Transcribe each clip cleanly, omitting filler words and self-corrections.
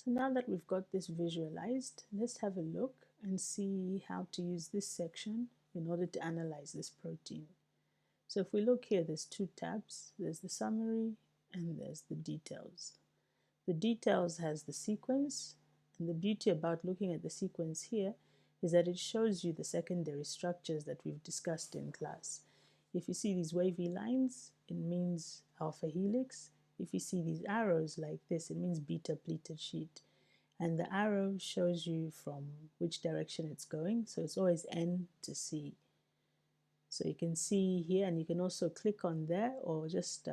So now that we've got this visualized, let's have a look and see how to use this section in order to analyze this protein. So if we look here, there's two tabs. There's the summary and there's the details. The details has the sequence, and the beauty about looking at the sequence here is that it shows you the secondary structures that we've discussed in class. If you see these wavy lines, it means alpha helix. If you see these arrows like this, it means beta pleated sheet. And the arrow shows you from which direction it's going, so it's always N to C. So you can see here, and you can also click on there or just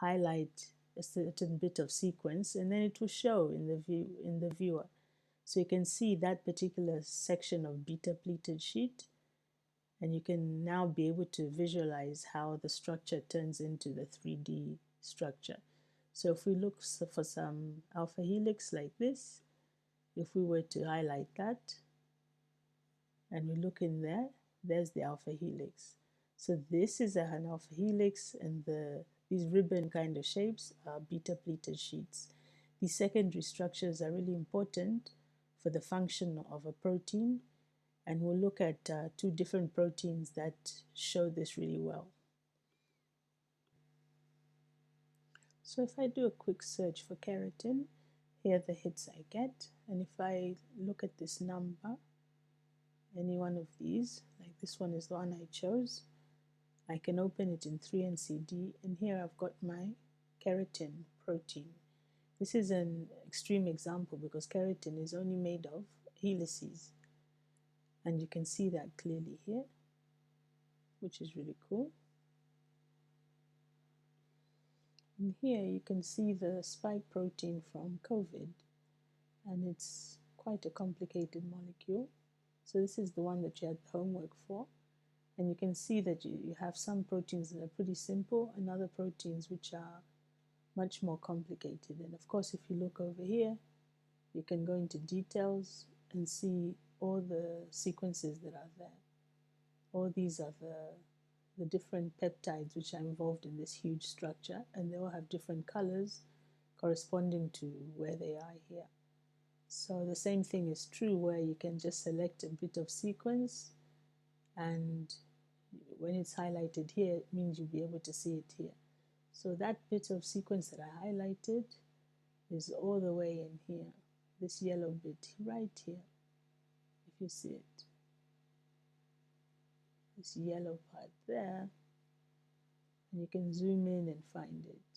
highlight a certain bit of sequence, and then it will show in the viewer. So you can see that particular section of beta pleated sheet, and you can now be able to visualize how the structure turns into the 3D structure. So if we look for some alpha helix like this, if we were to highlight that and we look in there, there's the alpha helix. So this is an alpha helix, and these ribbon kind of shapes are beta pleated sheets. These secondary structures are really important for the function of a protein, and we'll look at two different proteins that show this really well. So if I do a quick search for keratin, here are the hits I get, and if I look at this number, any one of these, like this one is the one I chose, I can open it in 3NCD, and here I've got my keratin protein. This is an extreme example because keratin is only made of helices, and you can see that clearly here, which is really cool. And here you can see the spike protein from COVID, and it's quite a complicated molecule. So this is the one that you had the homework for. And you can see that you have some proteins that are pretty simple and other proteins which are much more complicated. And of course, if you look over here, you can go into details and see all the sequences that are there. All these are the different peptides which are involved in this huge structure, and they all have different colors corresponding to where they are here. So the same thing is true where you can just select a bit of sequence, and when it's highlighted here, it means you'll be able to see it here. So that bit of sequence that I highlighted is all the way in here, this yellow bit right here, if you see it. This yellow part there, and you can zoom in and find it.